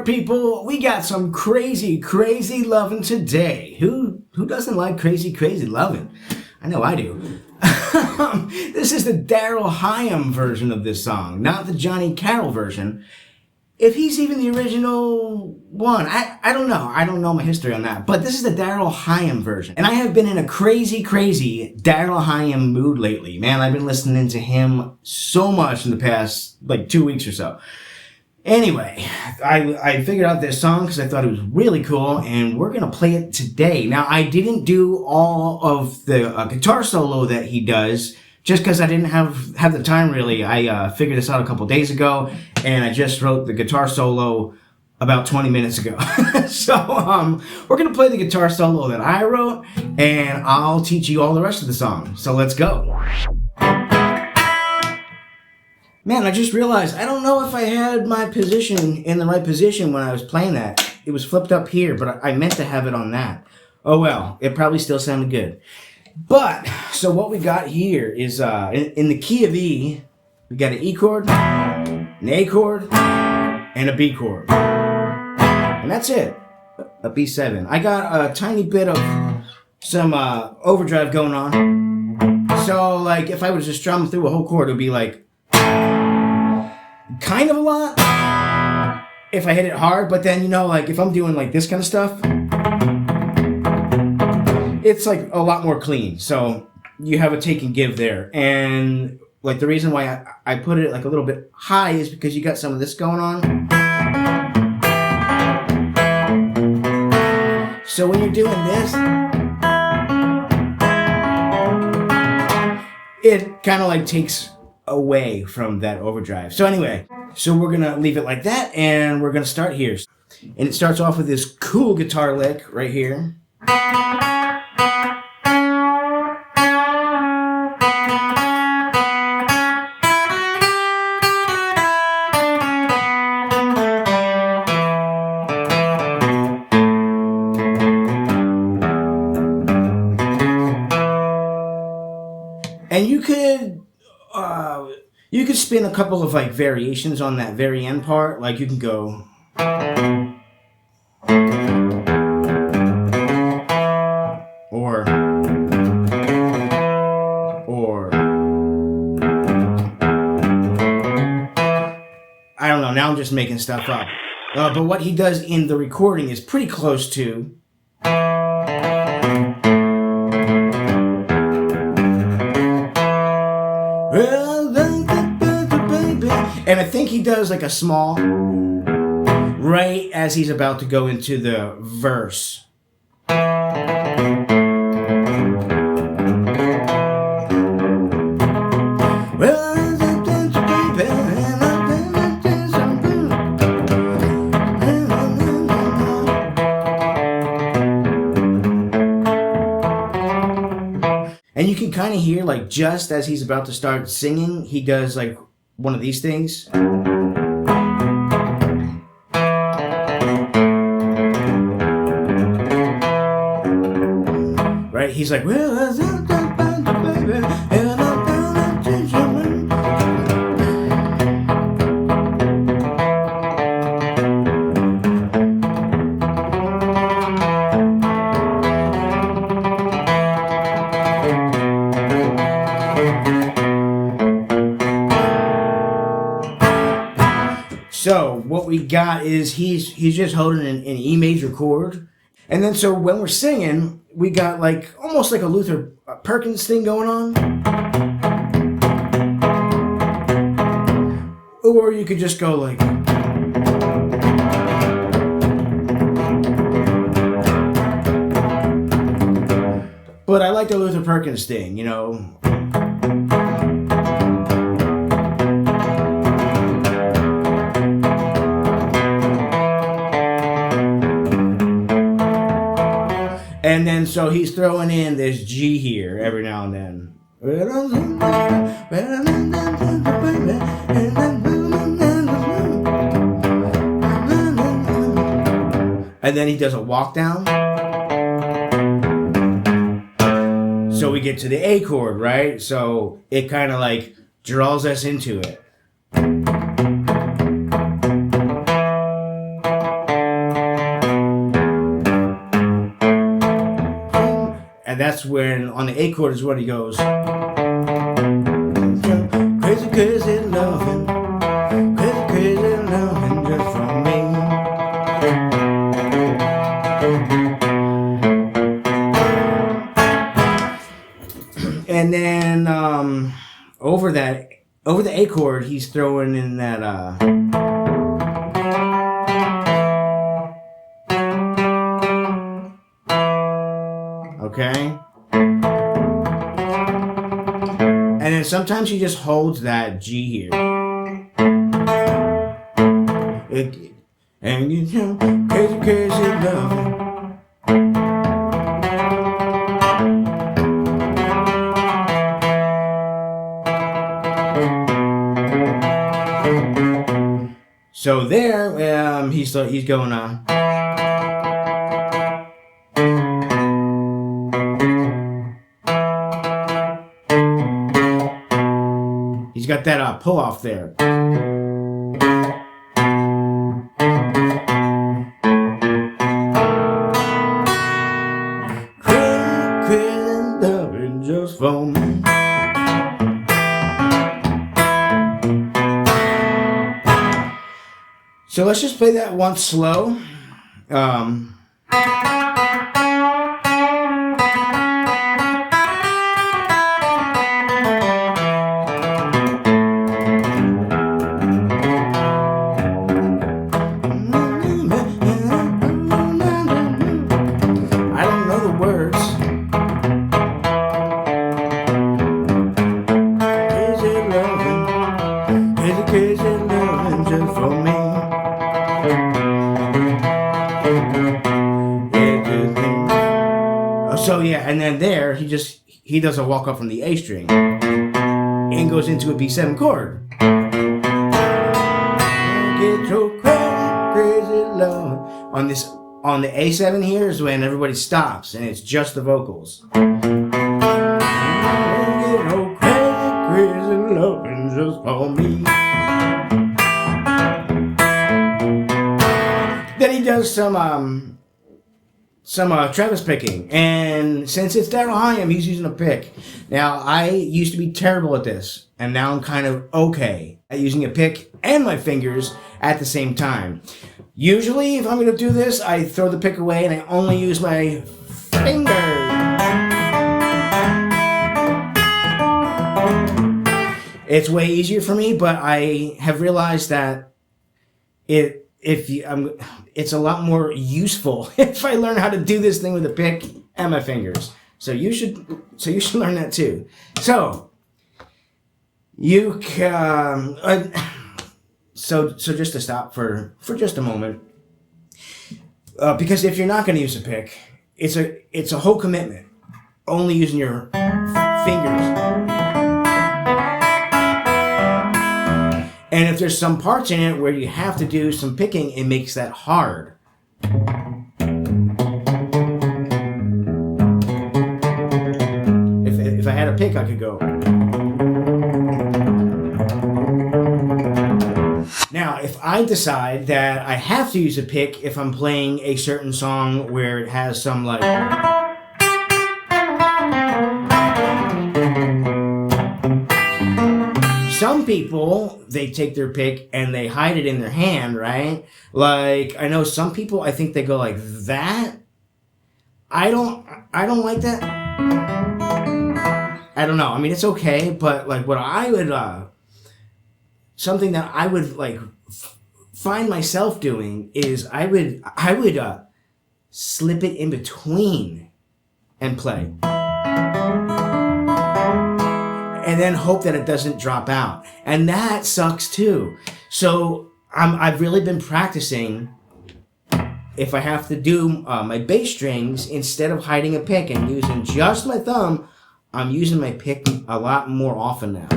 people? We got some crazy, crazy lovin' today. Who doesn't like crazy, crazy lovin'? I know I do. This is the Darrel Higham version of this song, not the Johnny Carroll version. If he's even the original one, I don't know. I don't know my history on that. But this is the Darrel Higham version. And I have been in a crazy, crazy Darrel Higham mood lately. Man, I've been listening to him so much in the past, 2 weeks or so. Anyway, I figured out this song because I thought it was really cool, and we're going to play it today. Now, I didn't do all of the guitar solo that he does, just because I didn't have the time, really. I figured this out a couple days ago, and I just wrote the guitar solo about 20 minutes ago. So, we're going to play the guitar solo that I wrote, and I'll teach you all the rest of the song. So, let's go. Man, I just realized, I don't know if I had my position in the right position when I was playing that. It was flipped up here, but I meant to have it on that. Oh well, it probably still sounded good. But, so what we got here is, in the key of E, we got an E chord, an A chord, and a B chord. And that's it. A B7. I got a tiny bit of some overdrive going on. So, if I was just strum through a whole chord, it would be kind of a lot if I hit it hard, but then, if I'm doing this kind of stuff, it's a lot more clean. So you have a take and give there. And the reason why I put it a little bit high is because you got some of this going on. So when you're doing this, it kind of takes away from that overdrive. So anyway, we're going to leave it like that, and we're going to start here. And it starts off with this cool guitar lick right here. And you could spin a couple of variations on that very end part. You can go, or I don't know. Now I'm just making stuff up. But what he does in the recording is pretty close to. And I think he does a small right as he's about to go into the verse. And you can kind of hear, just as he's about to start singing, he does one of these things. Right? He's like, So what we got is he's just holding an E major chord, and then so when we're singing, we got almost a Luther Perkins thing going on, or you could just go but I like the Luther Perkins thing, And then so he's throwing in this G here every now and then. And then he does a walk down. So we get to the A chord, right? So it kind of draws us into it. And that's when, on the A chord is when he goes, crazy, crazy loving, crazy, crazy loving just for me. And then over the A chord, he's throwing in that okay. And then sometimes he just holds that G here. And you know, crazy, crazy loving. So there, he's going he's got that pull off there. Crazy, crazy loving just for me. So let's just play that once slow. I don't know the words. Crazy loving, crazy, crazy loving just for me. So yeah, and then there he does a walk up from the A string and goes into a B7 chord. Get your crazy, crazy love. On the A7 here is when everybody stops and it's just the vocals. Get your crazy, crazy loving just for me. Then he does some Travis picking, and since it's Darrel Higham, he's using a pick. Now, I used to be terrible at this, and now I'm kind of okay at using a pick and my fingers at the same time. Usually, if I'm going to do this, I throw the pick away and I only use my fingers. It's way easier for me, but I have realized that it's a lot more useful if I learn how to do this thing with a pick and my fingers. So you should learn that too. So you can so just to stop for just a moment, because if you're not going to use a pick, it's a whole commitment. Only using your fingers. And if there's some parts in it where you have to do some picking, it makes that hard. If I had a pick, I could go. Now, if I decide that I have to use a pick if I'm playing a certain song where it has some like... Some people, they take their pick and they hide it in their hand, right? Like, I know some people, I think they go like that. I don't like that. I don't know. I mean, it's okay, but like what I would, something that I would like find myself doing is I would slip it in between and play. And then hope that it doesn't drop out. And that sucks too. So I've really been practicing, if I have to do my bass strings, instead of hiding a pick and using just my thumb, I'm using my pick a lot more often now.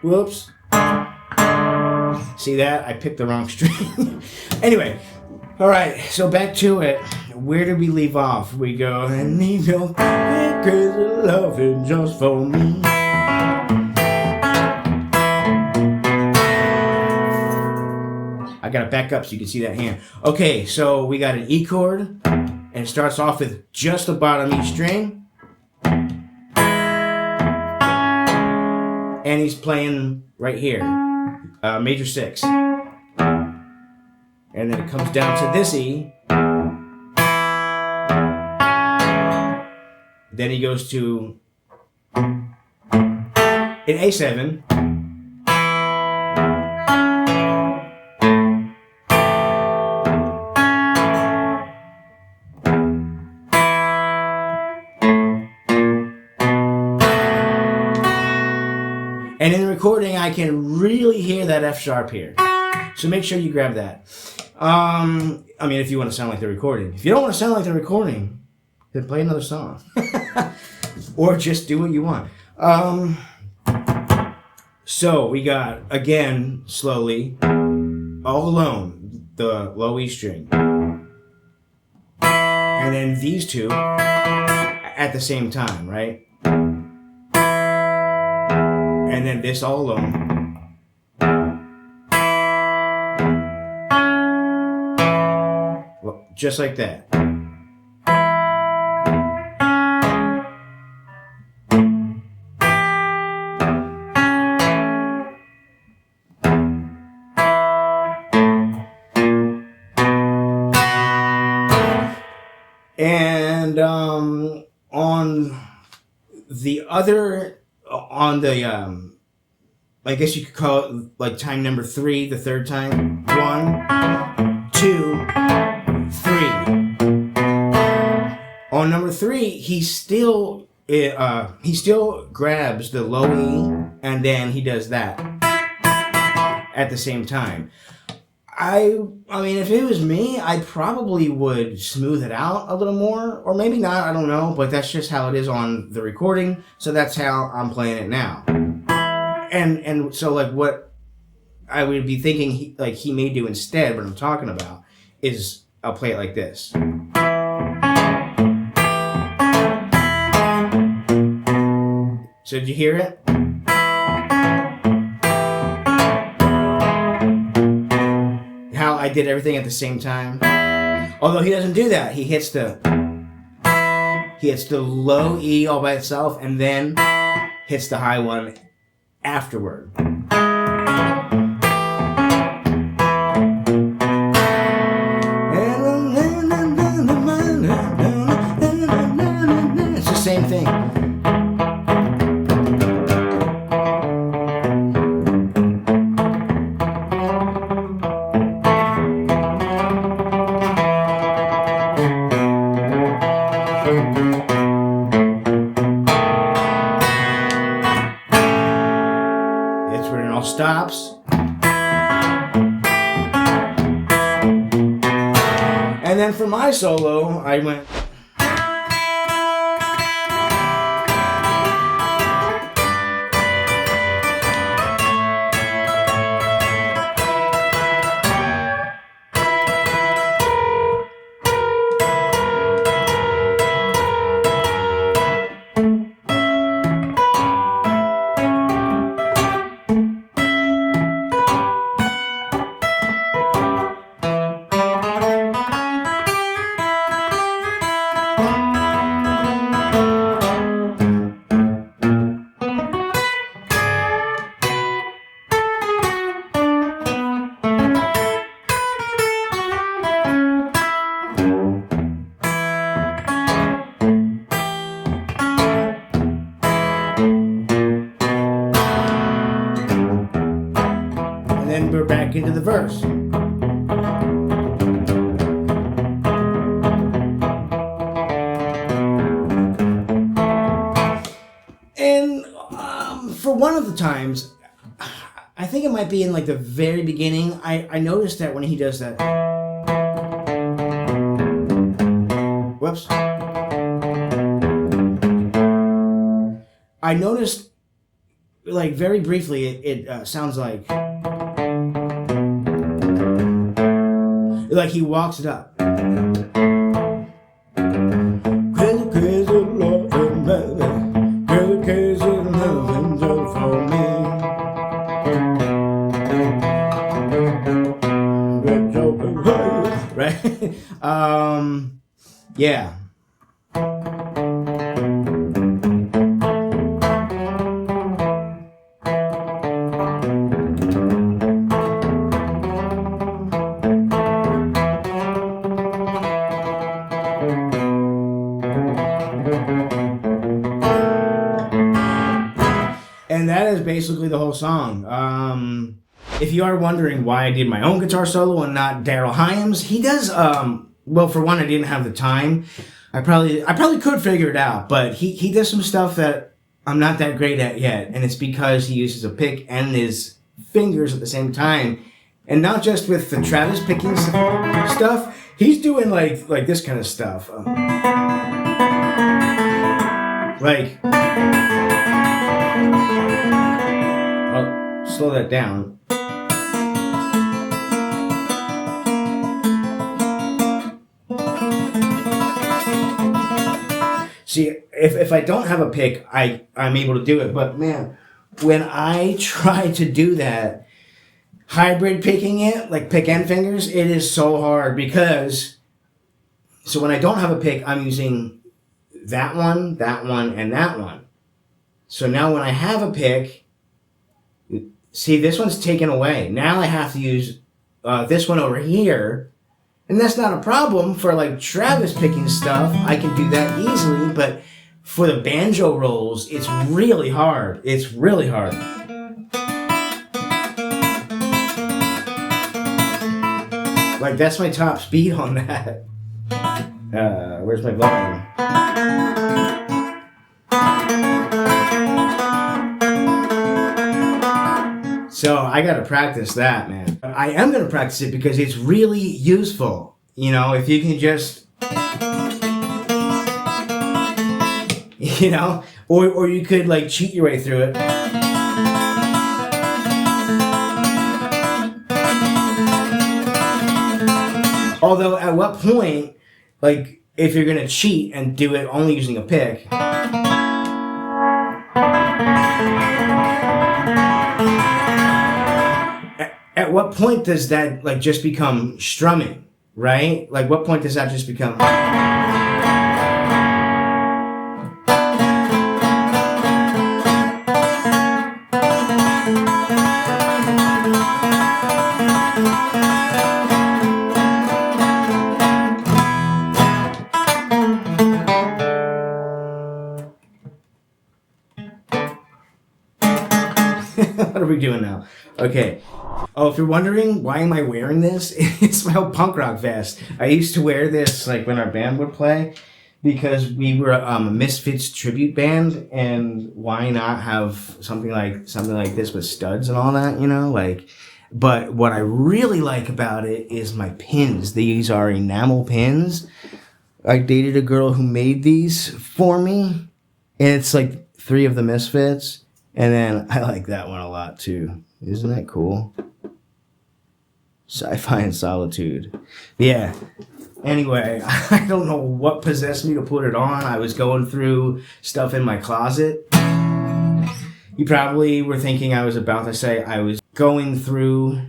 Whoops. See that? I picked the wrong string. Anyway, all right, so back to it. Where did we leave off? We go, I need your crazy loving just for me. I gotta back up so you can see that hand. Okay, so we got an E chord, and it starts off with just the bottom E string. And he's playing right here, major 6. And then it comes down to this E. Then he goes to an A7. And in the recording, I can really hear that F sharp here. So make sure you grab that. I mean, if you want to sound like the recording. If you don't want to sound like the recording, then play another song. Or just do what you want. So we got, again, slowly, all alone, the low E string. And then these two at the same time, right? And then this all alone. Well, just like that. And on the other, on the, I guess you could call it like time number 3, the third time. 1, 2, 3. On number 3, he still grabs the low E and then he does that at the same time. I mean, if it was me, I probably would smooth it out a little more, or maybe not, I don't know, but that's just how it is on the recording, so that's how I'm playing it now. And so, like, what I would be thinking he may do instead, what I'm talking about, is I'll play it like this. So did you hear it? I did everything at the same time. Although he doesn't do that. He hits the low E all by itself and then hits the high one afterward. It's the same thing. Stops. And then for my solo, I went. We're back into the verse. And for one of the times, I think it might be in like the very beginning, I noticed that when he does that. Whoops. I noticed, like, very briefly, it sounds like. Like he walks it up. Crazy, crazy loving, baby. Crazy, crazy loving just for me. Right? Yeah. And that is basically the whole song. If you are wondering why I did my own guitar solo and not Darrel Higham, he does, well, for one, I didn't have the time. I probably could figure it out, but he does some stuff that I'm not that great at yet, and it's because he uses a pick and his fingers at the same time. And not just with the Travis picking stuff, he's doing like this kind of stuff. Like, I'll slow that down. See, if I don't have a pick, I'm able to do it. But man, when I try to do that, hybrid picking it, like pick and fingers, it is so hard because, so when I don't have a pick, I'm using that one, and that one. So now when I have a pick, see, this one's taken away. Now I have to use this one over here. And that's not a problem for like Travis picking stuff. I can do that easily, but for the banjo rolls, it's really hard. It's really hard. Like that's my top speed on that. Where's my volume? So I gotta practice that, man. I am gonna practice it because it's really useful. You know, if you can just, you know, or you could like cheat your way through it. Although at what point, like if you're gonna cheat and do it only using a pick, at what point does that like just become strumming, right? Like what point does that just become? What are we doing now? Okay. Oh, if you're wondering, why am I wearing this? It's my old punk rock vest. I used to wear this like when our band would play because we were a Misfits tribute band, and why not have something like this with studs and all that, you know? Like, but what I really like about it is my pins. These are enamel pins. I dated a girl who made these for me, and it's like 3 of the Misfits, and then I like that one a lot too. Isn't that cool? Sci-fi and solitude. Yeah. Anyway, I don't know what possessed me to put it on. I was going through stuff in my closet. You probably were thinking I was about to say I was going through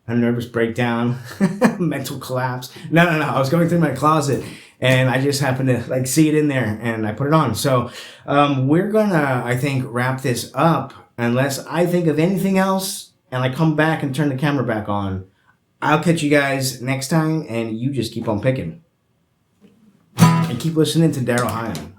a nervous breakdown, mental collapse. No. I was going through my closet and I just happened to like see it in there and I put it on. So we're gonna, I think, wrap this up unless I think of anything else and I come back and turn the camera back on. I'll catch you guys next time, and you just keep on picking. And keep listening to Darrel Higham.